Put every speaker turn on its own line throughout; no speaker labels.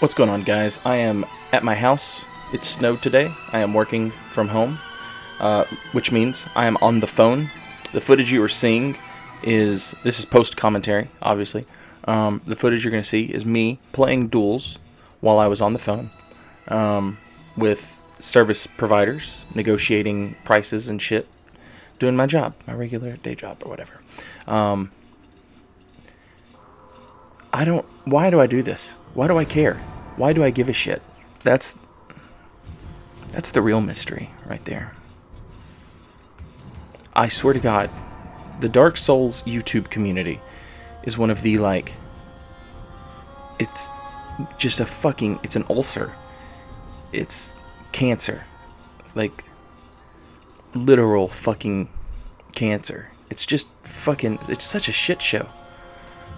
What's going on, guys? I am at my house. It snowed today. I am working from home, which means I am on the phone. The footage you are seeing this is post-commentary, obviously. The footage you're going to see is me playing duels while I was on the phone with service providers, negotiating prices and shit, doing my job, my regular day job or whatever. Why do I do this? Why do I care? Why do I give a shit? That's the real mystery right there. I swear to God, the Dark Souls YouTube community is one of the, it's just it's an ulcer. It's cancer. Like, literal fucking cancer. It's just it's such a shit show.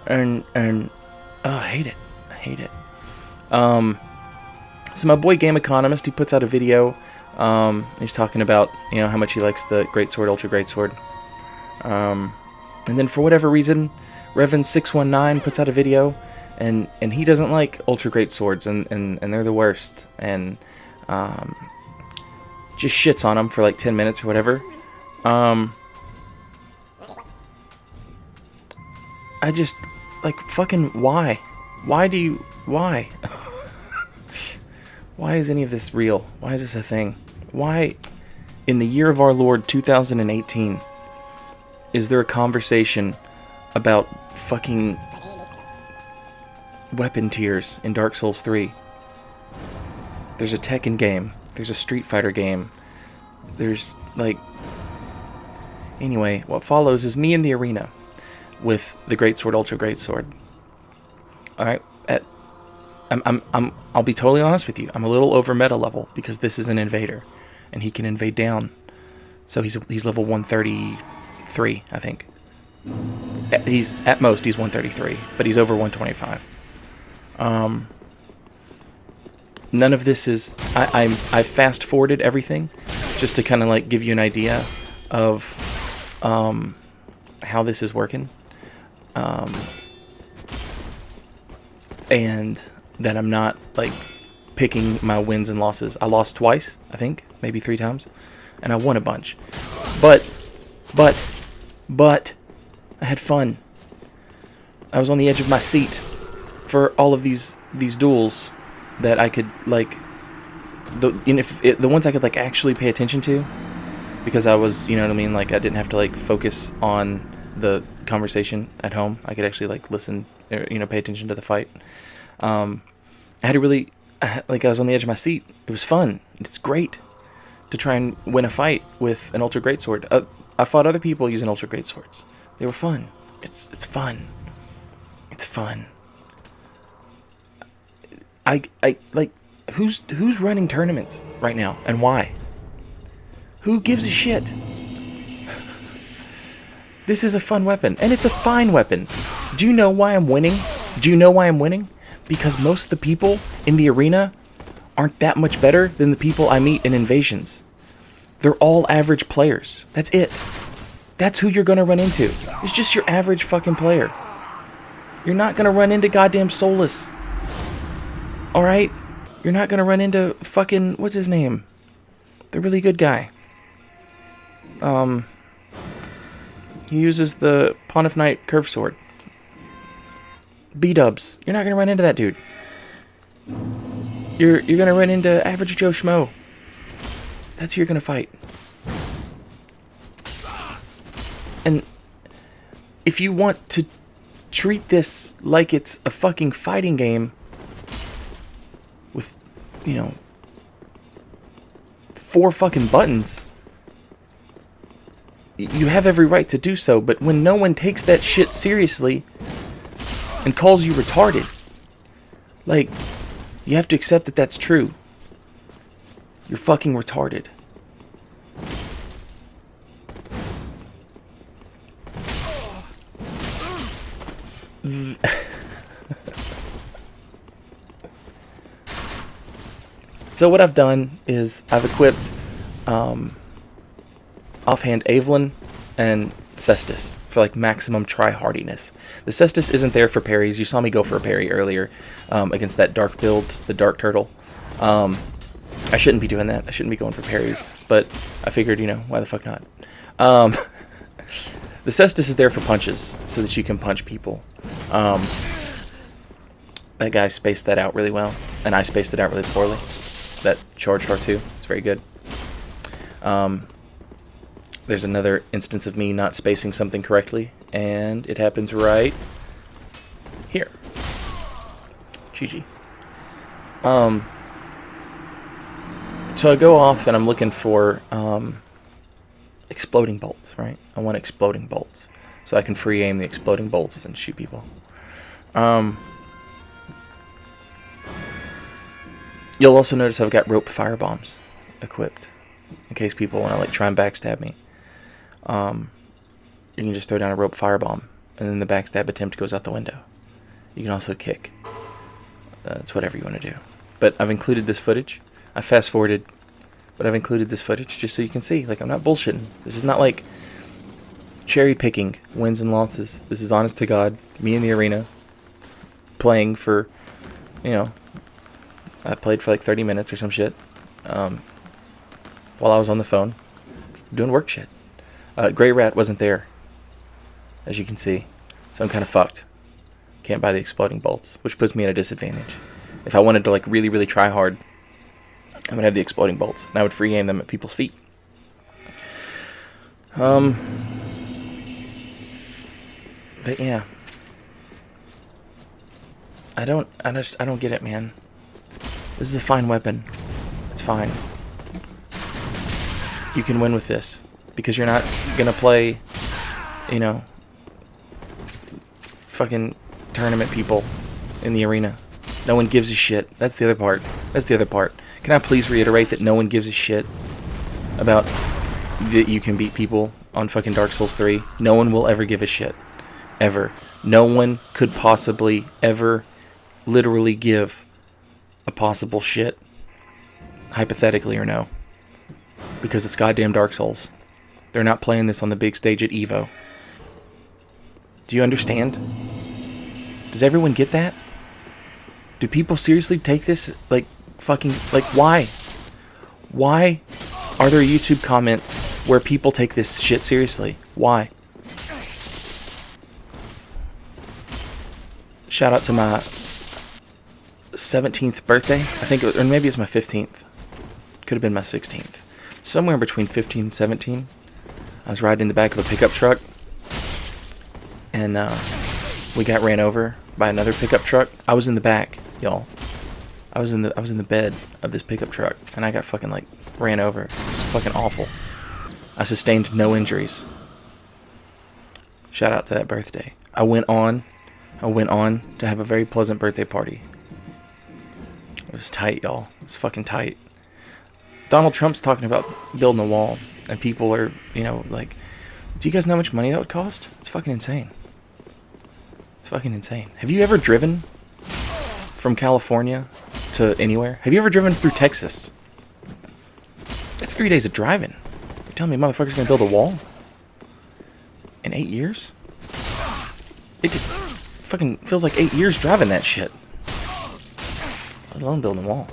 And I hate it. I hate it. So my boy Game Economist, he puts out a video. He's talking about, how much he likes the Greatsword, Ultra Greatsword. And then for whatever reason, Revan619 puts out a video, and he doesn't like Ultra Greatswords, and they're the worst, and just shits on them for like 10 minutes or whatever. I just, fucking why? Why? Why is any of this real? Why is this a thing? Why, in the year of our Lord 2018, is there a conversation about fucking weapon tiers in Dark Souls 3? There's a Tekken game. There's a Street Fighter game. There's, Anyway, what follows is me in the arena with the Greatsword, Ultra Greatsword. Alright, I'll be totally honest with you. I'm a little over meta level because this is an invader, and he can invade down. So he's level 133, I think. At most he's 133, but he's over 125. None of this is. I fast forwarded everything just to kind of give you an idea of how this is working. And that I'm not picking my wins and losses. I lost twice, I think, maybe 3 times, and I won a bunch. But I had fun. I was on the edge of my seat for all of these duels that I could the ones I could actually pay attention to, because I was, I didn't have to focus on the conversation at home. I could actually listen, pay attention to the fight. I had to really, I was on the edge of my seat. It was fun. It's great to try and win a fight with an Ultra Greatsword. I fought other people using Ultra Greatswords. They were fun. It's fun. It's fun. Who's running tournaments right now, and why? Who gives a shit? This is a fun weapon, and it's a fine weapon. Do you know why I'm winning? Because most of the people in the arena aren't that much better than the people I meet in invasions. They're all average players. That's it. That's who you're gonna run into. It's just your average fucking player. You're not gonna run into goddamn Solus. Alright? You're not gonna run into fucking, what's his name? The really good guy. He uses the Pawn of Night curve sword. B-dubs. You're not gonna run into that dude. You're gonna run into average Joe Schmo. That's who you're gonna fight. And if you want to treat this like it's a fucking fighting game with, 4 fucking buttons, you have every right to do so. But when no one takes that shit seriously and calls you retarded, you have to accept that that's true. You're fucking retarded. So what I've done is I've equipped offhand Evelyn and Cestus for like maximum try-hardiness. The Cestus isn't there for parries. You saw me go for a parry earlier against that dark build, the Dark Turtle. I shouldn't be doing that. I shouldn't be going for parries, but I figured, you know, why the fuck not? The Cestus is there for punches, so that you can punch people. That guy spaced that out really well, and I spaced it out really poorly. That charge R2, it's very good. There's another instance of me not spacing something correctly, and it happens right here. GG. So I go off and I'm looking for exploding bolts, right? I want exploding bolts, so I can free aim the exploding bolts and shoot people. You'll also notice I've got rope firebombs equipped in case people want to like try and backstab me. You can just throw down a rope firebomb, and then the backstab attempt goes out the window. You can also kick. It's whatever you want to do. But I've included this footage. I fast forwarded, but I've included this footage just so you can see. Like, I'm not bullshitting. This is not like cherry picking wins and losses. This is honest to God. Me in the arena playing for, you know, I played for like 30 minutes or some shit while I was on the phone doing work shit. Grey Rat wasn't there, as you can see, so I'm kind of fucked. Can't buy the exploding bolts, which puts me at a disadvantage. If I wanted to like really, really try hard, I would have the exploding bolts, and I would free aim them at people's feet. But yeah, I don't get it, man. This is a fine weapon. It's fine. You can win with this because you're not gonna play, you know, fucking tournament people in the arena. No one gives a shit. That's the other part. That's the other part. Can I please reiterate that no one gives a shit about that you can beat people on fucking Dark Souls 3? No one will ever give a shit. Ever. No one could possibly ever literally give a possible shit, hypothetically or no, because it's goddamn Dark Souls. They're not playing this on the big stage at EVO. Do you understand? Does everyone get that? Do people seriously take this like fucking, like, why? Why are there YouTube comments where people take this shit seriously? Why? Shout out to my 17th birthday. I think, or maybe it's my 15th. Could have been my 16th. Somewhere between 15 and 17. I was riding in the back of a pickup truck, and we got ran over by another pickup truck. I was in the back, y'all. I was in the bed of this pickup truck, and I got fucking like ran over. It was fucking awful. I sustained no injuries. Shout out to that birthday. I went on to have a very pleasant birthday party. It was tight, y'all. It was fucking tight. Donald Trump's talking about building a wall, and people are, you know, like, do you guys know how much money that would cost? It's fucking insane. It's fucking insane. Have you ever driven from California to anywhere? Have you ever driven through Texas? It's 3 days of driving. You're telling me motherfuckers gonna build a wall in 8 years? It fucking feels like 8 years driving that shit, let alone building a wall.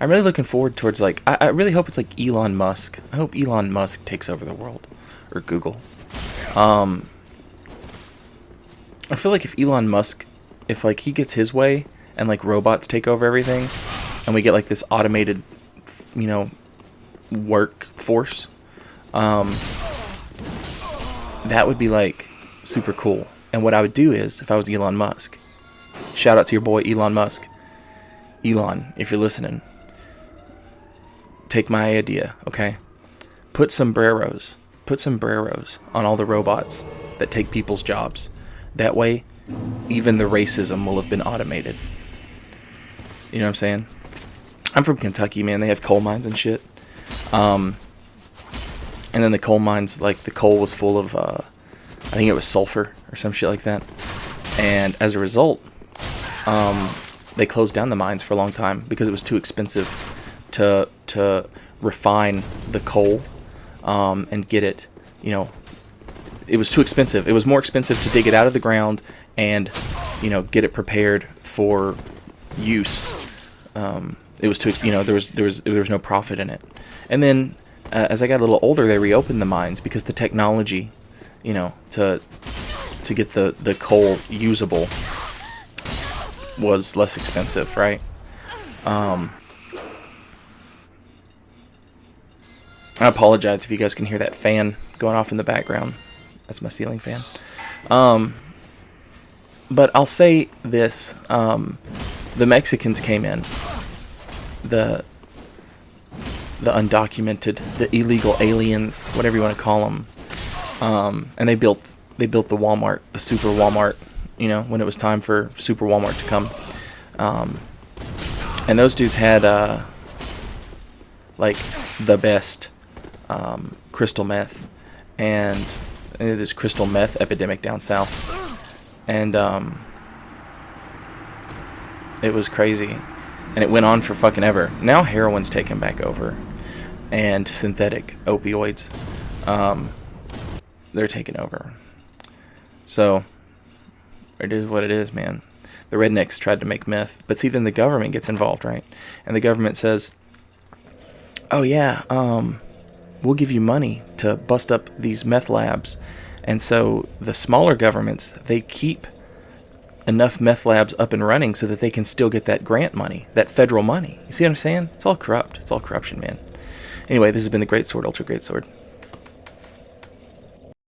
I'm really looking forward towards, like, I really hope it's like Elon Musk. I hope Elon Musk takes over the world, or Google. I feel like if Elon Musk, if like he gets his way and like robots take over everything, and we get like this automated, you know, workforce, that would be like super cool. And what I would do is, if I was Elon Musk, shout out to your boy Elon Musk. Elon, if you're listening, take my idea, okay? Put sombreros on all the robots that take people's jobs. That way, even the racism will have been automated. You know what I'm saying? I'm from Kentucky, man. They have coal mines and shit. And then the coal mines, like, the coal was full of, I think it was sulfur or some shit like that. And as a result, they closed down the mines for a long time because it was too expensive to refine the coal and get it, you know, it was too expensive. It was more expensive to dig it out of the ground and, you know, get it prepared for use. It was too, you know, there was no profit in it. And then as I got a little older, they reopened the mines because the technology, you know, to get the coal usable was less expensive, right? I apologize if you guys can hear that fan going off in the background. That's my ceiling fan. But I'll say this: the Mexicans came in, the undocumented, the illegal aliens, whatever you want to call them, and they built the Walmart, the Super Walmart. You know, when it was time for Super Walmart to come, and those dudes had like the best crystal meth, and this crystal meth epidemic down south, and it was crazy, and it went on for fucking ever. Now heroin's taken back over, and synthetic opioids, they're taking over. So it is what it is, man. The rednecks tried to make meth, but see, then the government gets involved, right? And the government says, oh yeah, we'll give you money to bust up these meth labs. And so the smaller governments, they keep enough meth labs up and running so that they can still get that grant money, that federal money. You see what I'm saying? It's all corrupt. It's all corruption, man. Anyway, this has been the Greatsword, Ultra Greatsword.